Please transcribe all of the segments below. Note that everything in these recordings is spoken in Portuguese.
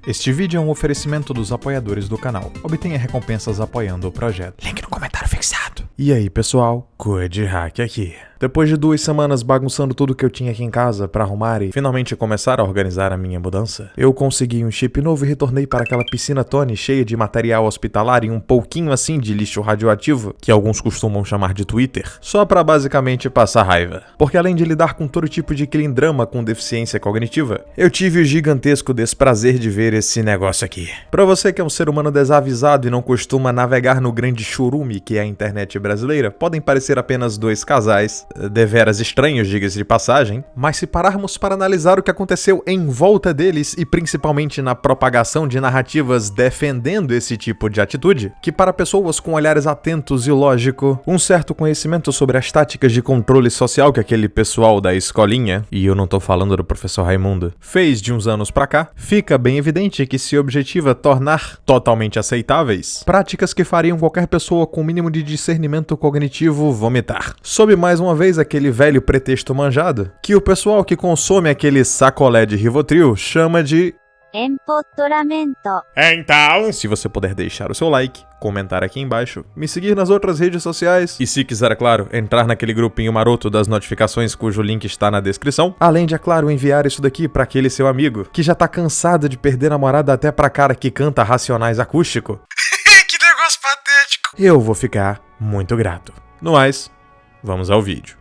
Este vídeo é um oferecimento dos apoiadores do canal. Obtenha recompensas apoiando o projeto. Link no comentário fixado. E aí, pessoal? CodeHack aqui. Depois de 2 semanas bagunçando tudo que eu tinha aqui em casa pra arrumar e finalmente começar a organizar a minha mudança, eu consegui um chip novo e retornei para aquela piscina Tony cheia de material hospitalar e um pouquinho assim de lixo radioativo, que alguns costumam chamar de Twitter, só pra basicamente passar raiva. Porque além de lidar com todo tipo de clindrama com deficiência cognitiva, eu tive o gigantesco desprazer de ver esse negócio aqui. Pra você que é um ser humano desavisado e não costuma navegar no grande churume que é a internet brasileira, podem parecer apenas 2 casais, deveras estranhos, diga-se de passagem, mas se pararmos para analisar o que aconteceu em volta deles e principalmente na propagação de narrativas defendendo esse tipo de atitude, que para pessoas com olhares atentos e lógico, um certo conhecimento sobre as táticas de controle social que aquele pessoal da escolinha, e eu não tô falando do professor Raimundo, fez de uns anos pra cá, fica bem evidente que se objetiva tornar totalmente aceitáveis práticas que fariam qualquer pessoa com o mínimo de discernimento cognitivo vomitar. Sob mais uma vez aquele velho pretexto manjado, que o pessoal que consome aquele sacolé de Rivotril chama de empoderamento. Então, se você puder deixar o seu like, comentar aqui embaixo, me seguir nas outras redes sociais e, se quiser, é claro, entrar naquele grupinho maroto das notificações cujo link está na descrição, além de, é claro, enviar isso daqui pra aquele seu amigo que já tá cansado de perder namorada até pra cara que canta Racionais acústico. Que negócio patético. Eu vou ficar muito grato. No mais, vamos ao vídeo.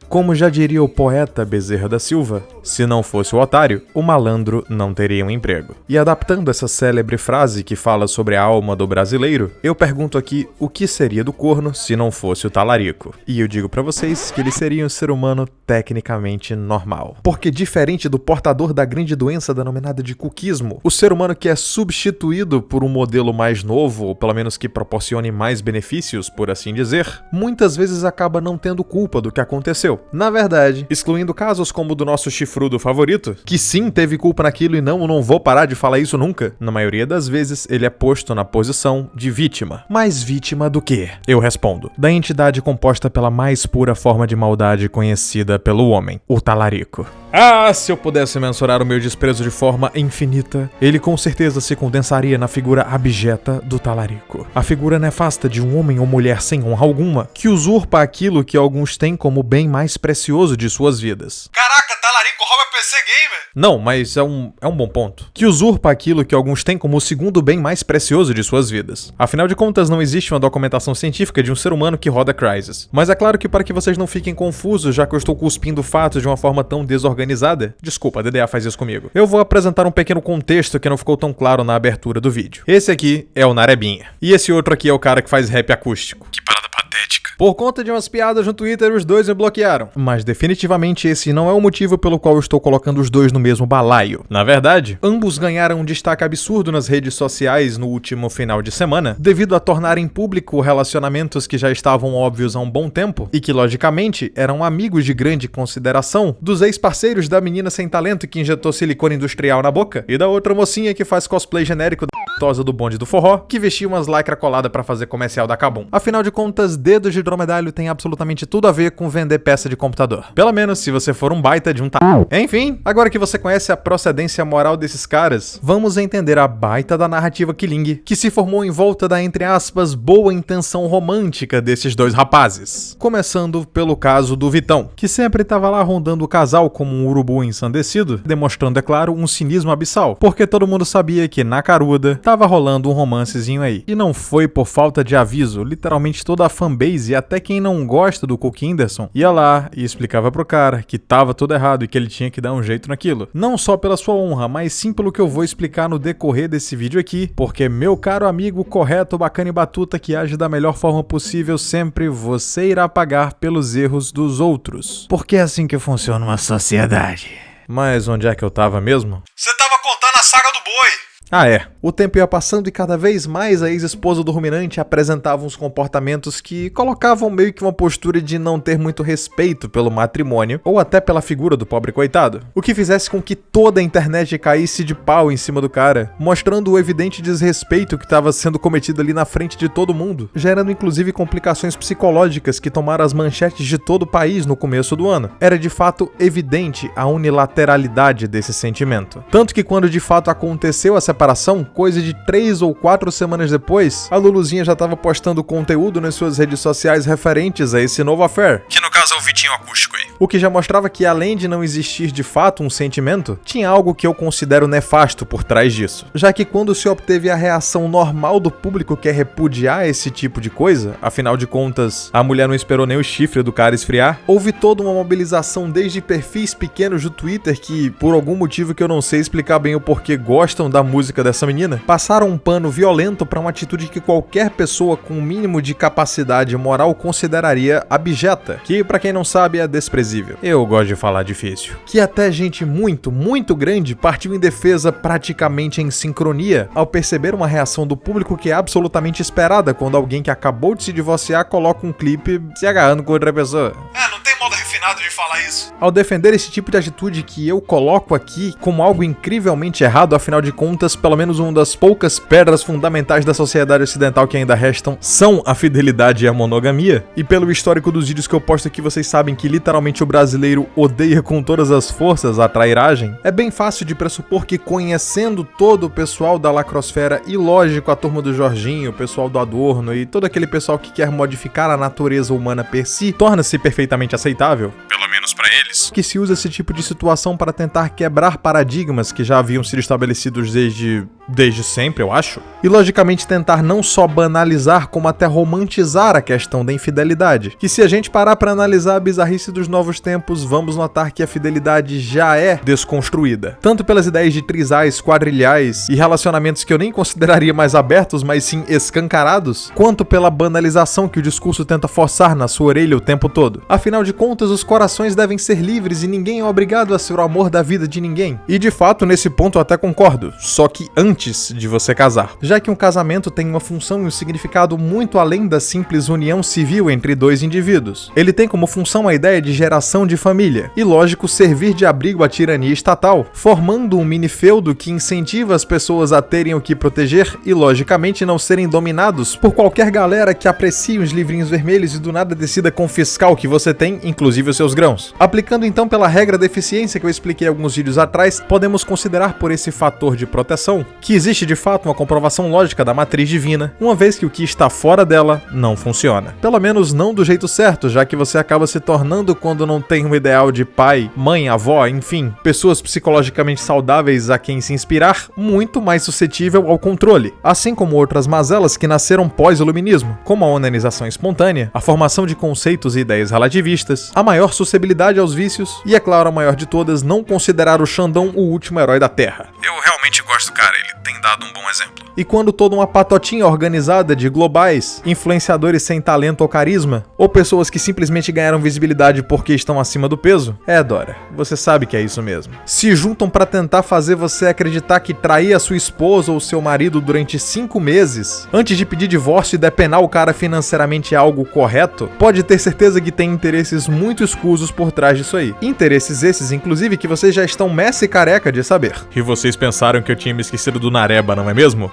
Como já diria o poeta Bezerra da Silva, se não fosse o otário, o malandro não teria um emprego. E adaptando essa célebre frase que fala sobre a alma do brasileiro, eu pergunto aqui o que seria do corno se não fosse o talarico. E eu digo pra vocês que ele seria um ser humano tecnicamente normal. Porque diferente do portador da grande doença denominada de cuquismo, o ser humano que é substituído por um modelo mais novo, ou pelo menos que proporcione mais benefícios, por assim dizer, muitas vezes acaba não tendo culpa do que aconteceu. Na verdade, excluindo casos como o do nosso chifrudo favorito, que sim teve culpa naquilo e não vou parar de falar isso nunca, na maioria das vezes ele é posto na posição de vítima. Mas vítima do quê? Eu respondo. Da entidade composta pela mais pura forma de maldade conhecida pelo homem, o talarico. Ah, se eu pudesse mensurar o meu desprezo de forma infinita, ele com certeza se condensaria na figura abjeta do talarico. A figura nefasta de um homem ou mulher sem honra alguma, que usurpa aquilo que alguns têm como bem mais precioso de suas vidas. Caraca, talarico rouba PC Gamer. Não, mas é um bom ponto. Que usurpa aquilo que alguns têm como o segundo bem mais precioso de suas vidas. Afinal de contas, não existe uma documentação científica de um ser humano que roda Crysis. Mas é claro que para que vocês não fiquem confusos, já que eu estou cuspindo fatos de uma forma tão desorganizada, desculpa, a DDA faz isso comigo, eu vou apresentar um pequeno contexto que não ficou tão claro na abertura do vídeo. Esse aqui é o Narebinha. E esse outro aqui é o cara que faz rap acústico. Que parada patética. Por conta de umas piadas no Twitter, os dois me bloquearam. Mas definitivamente esse não é o motivo pelo qual eu estou colocando os dois no mesmo balaio. Na verdade, ambos ganharam um destaque absurdo nas redes sociais no último final de semana, devido a tornarem público relacionamentos que já estavam óbvios há um bom tempo, e que logicamente eram amigos de grande consideração dos ex-parceiros da menina sem talento que injetou silicone industrial na boca, e da outra mocinha que faz cosplay genérico da tosa do bonde do forró, que vestia umas lycra colada pra fazer comercial da Kabum. Afinal de contas, dedos de dromedário tem absolutamente tudo a ver com vender peça de computador. Pelo menos se você for um baita de um Enfim, agora que você conhece a procedência moral desses caras, vamos entender a baita da narrativa Killing, que se formou em volta da, entre aspas, boa intenção romântica desses dois rapazes. Começando pelo caso do Vitão, que sempre tava lá rondando o casal como um urubu ensandecido, demonstrando, é claro, um cinismo abissal, porque todo mundo sabia que na caruda tava rolando um romancezinho aí. E não foi por falta de aviso, literalmente toda a fanbase e até quem não gosta do Cook Henderson ia lá e explicava pro cara que tava tudo errado e que ele tinha que dar um jeito naquilo. Não só pela sua honra, mas sim pelo que eu vou explicar no decorrer desse vídeo aqui, porque meu caro amigo correto, bacana e batuta que age da melhor forma possível sempre, você irá pagar pelos erros dos outros. Porque é assim que funciona uma sociedade. Mas onde é que eu tava mesmo? Você tava contando a saga do boi. Ah é, o tempo ia passando e cada vez mais a ex-esposa do ruminante apresentava uns comportamentos que colocavam meio que uma postura de não ter muito respeito pelo matrimônio ou até pela figura do pobre coitado. O que fizesse com que toda a internet caísse de pau em cima do cara, mostrando o evidente desrespeito que estava sendo cometido ali na frente de todo mundo, gerando inclusive complicações psicológicas que tomaram as manchetes de todo o país no começo do ano. Era de fato evidente a unilateralidade desse sentimento. Tanto que quando de fato aconteceu a separação, coisa de 3 ou 4 semanas depois, a Luluzinha já estava postando conteúdo nas suas redes sociais referentes a esse novo affair. Que no caso é o Vitinho acústico aí. O que já mostrava que, além de não existir de fato um sentimento, tinha algo que eu considero nefasto por trás disso. Já que quando se obteve a reação normal do público que é repudiar esse tipo de coisa, afinal de contas, a mulher não esperou nem o chifre do cara esfriar, houve toda uma mobilização desde perfis pequenos do Twitter que, por algum motivo que eu não sei explicar bem o porquê, gostam da música dessa menina, passaram um pano violento para uma atitude que qualquer pessoa com um mínimo de capacidade moral consideraria abjeta, que pra quem não sabe é desprezível. Eu gosto de falar difícil. Que até gente muito, muito grande partiu em defesa praticamente em sincronia ao perceber uma reação do público que é absolutamente esperada quando alguém que acabou de se divorciar coloca um clipe se agarrando com outra pessoa. Não tem modo refinado de falar isso. Ao defender esse tipo de atitude que eu coloco aqui como algo incrivelmente errado, afinal de contas, pelo menos uma das poucas pedras fundamentais da sociedade ocidental que ainda restam são a fidelidade e a monogamia, e pelo histórico dos vídeos que eu posto aqui, vocês sabem que literalmente o brasileiro odeia com todas as forças a trairagem, é bem fácil de pressupor que, conhecendo todo o pessoal da lacrosfera e, lógico, a turma do Jorginho, o pessoal do Adorno e todo aquele pessoal que quer modificar a natureza humana per si, torna-se perfeitamente aceitável, Pelo menos pra eles. que se usa esse tipo de situação para tentar quebrar paradigmas que já haviam sido estabelecidos desde sempre, eu acho. E logicamente tentar não só banalizar, como até romantizar a questão da infidelidade. Que se a gente parar para analisar a bizarrice dos novos tempos, vamos notar que a fidelidade já é desconstruída. Tanto pelas ideias de trisais, quadrilhais e relacionamentos que eu nem consideraria mais abertos, mas sim escancarados, quanto pela banalização que o discurso tenta forçar na sua orelha o tempo todo. Afinal de contas, os corações devem ser livres e ninguém é obrigado a ser o amor da vida de ninguém. E de fato, nesse ponto eu até concordo, só que antes de você casar. Já que um casamento tem uma função e um significado muito além da simples união civil entre dois indivíduos. Ele tem como função a ideia de geração de família, e lógico, servir de abrigo à tirania estatal, formando um mini-feudo que incentiva as pessoas a terem o que proteger e, logicamente, não serem dominados por qualquer galera que aprecie os livrinhos vermelhos e do nada decida confiscar o que você tem, inclusive os seus grãos. Aplicando então pela regra da eficiência que eu expliquei alguns vídeos atrás, podemos considerar por esse fator de proteção que existe de fato uma comprovação lógica da matriz divina, uma vez que o que está fora dela não funciona. Pelo menos não do jeito certo, já que você acaba se tornando, quando não tem um ideal de pai, mãe, avó, enfim, pessoas psicologicamente saudáveis a quem se inspirar, muito mais suscetível ao controle, assim como outras mazelas que nasceram pós-iluminismo, como a onanização espontânea, a formação de conceitos e ideias relativistas, a maior suscetibilidade aos vícios e, é claro, a maior de todas, não considerar o Xandão o último herói da Terra. Eu realmente gosto do cara, ele tem dado um bom exemplo. E quando toda uma patotinha organizada de globais, influenciadores sem talento ou carisma, ou pessoas que simplesmente ganharam visibilidade porque estão acima do peso, Dora, você sabe que é isso mesmo, se juntam pra tentar fazer você acreditar que trair a sua esposa ou seu marido durante 5 meses, antes de pedir divórcio e depenar o cara financeiramente é algo correto, pode ter certeza que tem interesses muito escusos por trás disso aí. Interesses esses, inclusive, que vocês já estão messe careca de saber. E vocês pensaram que eu tinha me esquecido do Nareba, não é mesmo?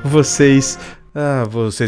Vocês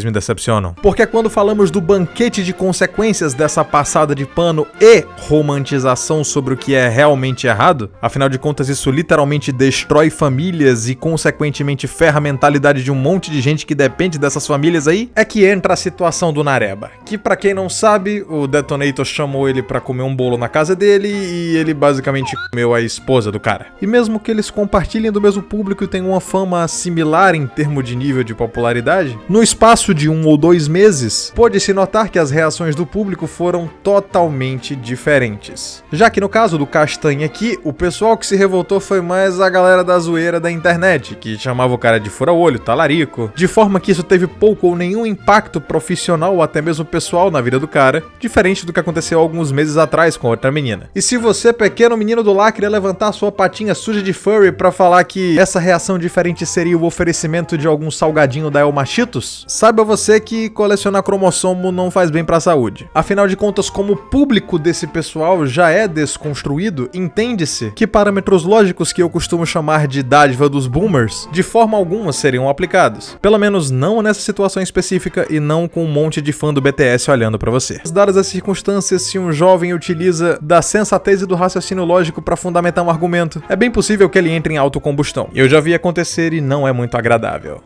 me decepcionam. Porque quando falamos do banquete de consequências dessa passada de pano e romantização sobre o que é realmente errado, afinal de contas isso literalmente destrói famílias e consequentemente ferra a mentalidade de um monte de gente que depende dessas famílias aí, é que entra a situação do Nareba. Que pra quem não sabe, o Detonator chamou ele pra comer um bolo na casa dele e ele basicamente comeu a esposa do cara. E mesmo que eles compartilhem do mesmo público e tenham uma fama similar em termos de nível de popularidade, verdade. No espaço de 1 ou 2 meses, pôde-se notar que as reações do público foram totalmente diferentes. Já que no caso do Castanha aqui, o pessoal que se revoltou foi mais a galera da zoeira da internet, que chamava o cara de fura-olho, talarico, de forma que isso teve pouco ou nenhum impacto profissional ou até mesmo pessoal na vida do cara, diferente do que aconteceu alguns meses atrás com outra menina. E se você, pequeno menino do lar, queria levantar sua patinha suja de furry pra falar que essa reação diferente seria o oferecimento de algum salgadinho da Elma Cheetos, saiba você que colecionar cromossomo não faz bem pra saúde. Afinal de contas, como o público desse pessoal já é desconstruído, entende-se que parâmetros lógicos que eu costumo chamar de dádiva dos boomers, de forma alguma seriam aplicados. Pelo menos não nessa situação específica e não com um monte de fã do BTS olhando pra você. Dadas as circunstâncias, se um jovem utiliza da sensatez e do raciocínio lógico pra fundamentar um argumento, é bem possível que ele entre em autocombustão. Eu já vi acontecer e não é muito agradável.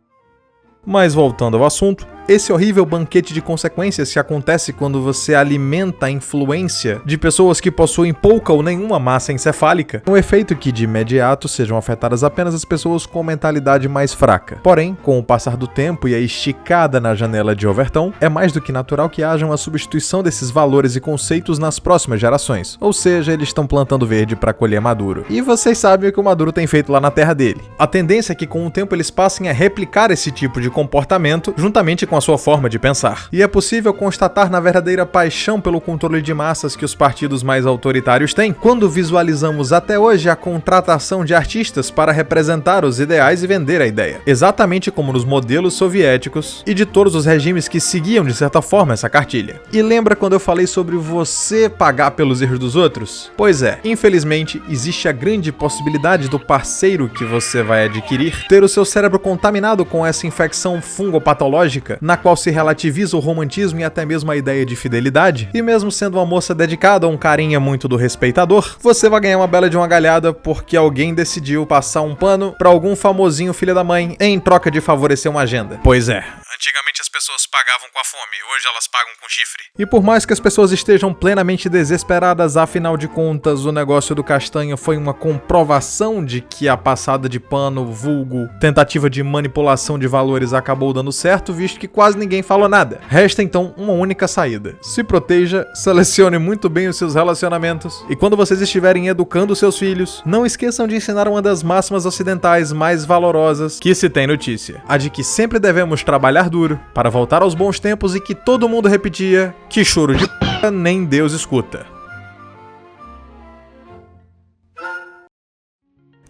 Mas voltando ao assunto, esse horrível banquete de consequências que acontece quando você alimenta a influência de pessoas que possuem pouca ou nenhuma massa encefálica, um efeito que de imediato sejam afetadas apenas as pessoas com mentalidade mais fraca. Porém, com o passar do tempo e a esticada na janela de Overton, é mais do que natural que haja uma substituição desses valores e conceitos nas próximas gerações, ou seja, eles estão plantando verde para colher maduro. E vocês sabem o que o Maduro tem feito lá na terra dele. A tendência é que com o tempo eles passem a replicar esse tipo de comportamento juntamente com a sua forma de pensar. E é possível constatar na verdadeira paixão pelo controle de massas que os partidos mais autoritários têm, quando visualizamos até hoje a contratação de artistas para representar os ideais e vender a ideia. Exatamente como nos modelos soviéticos e de todos os regimes que seguiam de certa forma essa cartilha. E lembra quando eu falei sobre você pagar pelos erros dos outros? Pois é, infelizmente existe a grande possibilidade do parceiro que você vai adquirir ter o seu cérebro contaminado com essa infecção fungopatológica, na qual se relativiza o romantismo e até mesmo a ideia de fidelidade, e mesmo sendo uma moça dedicada a um carinha muito do respeitador, você vai ganhar uma bela de uma galhada porque alguém decidiu passar um pano pra algum famosinho filho da mãe em troca de favorecer uma agenda. Pois é. Antigamente as pessoas pagavam com a fome, hoje elas pagam com chifre. E por mais que as pessoas estejam plenamente desesperadas, afinal de contas, o negócio do Castanha foi uma comprovação de que a passada de pano, vulgo, tentativa de manipulação de valores acabou dando certo, visto que quase ninguém falou nada. Resta então uma única saída. Se proteja, selecione muito bem os seus relacionamentos, e quando vocês estiverem educando seus filhos, não esqueçam de ensinar uma das máximas ocidentais mais valorosas que se tem notícia. A de que sempre devemos trabalhar duro para voltar aos bons tempos e que todo mundo repetia que choro de p*** nem Deus escuta.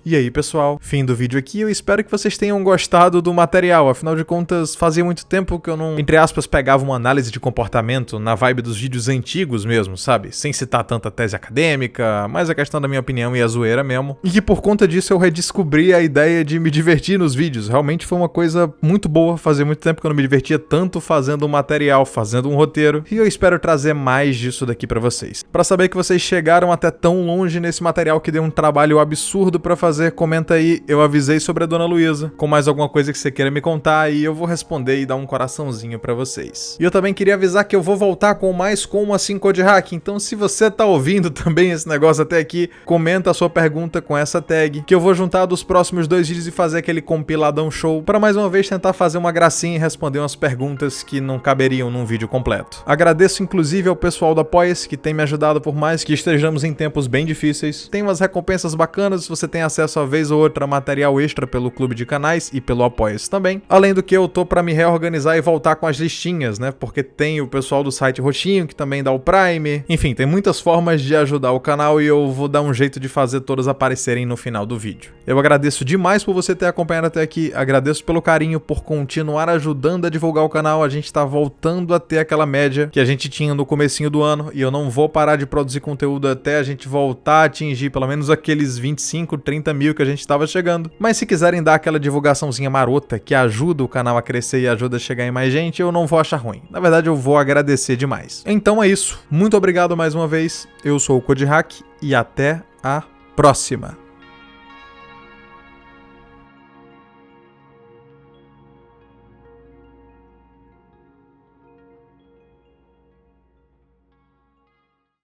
E aí pessoal, fim do vídeo aqui, eu espero que vocês tenham gostado do material, afinal de contas fazia muito tempo que eu não, entre aspas, pegava uma análise de comportamento na vibe dos vídeos antigos mesmo, sabe? Sem citar tanta tese acadêmica, mais a questão da minha opinião e a zoeira mesmo. E que por conta disso eu redescobri a ideia de me divertir nos vídeos, realmente foi uma coisa muito boa, fazia muito tempo que eu não me divertia tanto fazendo um material, fazendo um roteiro, e eu espero trazer mais disso daqui pra vocês. Pra saber que vocês chegaram até tão longe nesse material que deu um trabalho absurdo pra fazer, comenta aí, eu avisei sobre a Dona Luísa, com mais alguma coisa que você queira me contar e eu vou responder e dar um coraçãozinho pra vocês. E eu também queria avisar que eu vou voltar com mais Como Assim Code Hack, então se você tá ouvindo também esse negócio até aqui, comenta a sua pergunta com essa tag, que eu vou juntar dos próximos 2 vídeos e fazer aquele compiladão show, pra mais uma vez tentar fazer uma gracinha e responder umas perguntas que não caberiam num vídeo completo. Agradeço inclusive ao pessoal do Apoia-se, que tem me ajudado por mais que estejamos em tempos bem difíceis. Tem umas recompensas bacanas, você tem acesso a vez ou outra material extra pelo clube de canais e pelo Apoia-se também. Além do que eu tô pra me reorganizar e voltar com as listinhas, né? Porque tem o pessoal do site Roxinho que também dá o Prime. Enfim, tem muitas formas de ajudar o canal e eu vou dar um jeito de fazer todas aparecerem no final do vídeo. Eu agradeço demais por você ter acompanhado até aqui, agradeço pelo carinho, por continuar ajudando a divulgar o canal. A gente tá voltando a ter aquela média que a gente tinha no comecinho do ano e eu não vou parar de produzir conteúdo até a gente voltar a atingir pelo menos aqueles 25, 30 mil que a gente estava chegando. Mas se quiserem dar aquela divulgaçãozinha marota que ajuda o canal a crescer e ajuda a chegar em mais gente, eu não vou achar ruim. Na verdade, eu vou agradecer demais. Então é isso. Muito obrigado mais uma vez. Eu sou o Code Hack e até a próxima.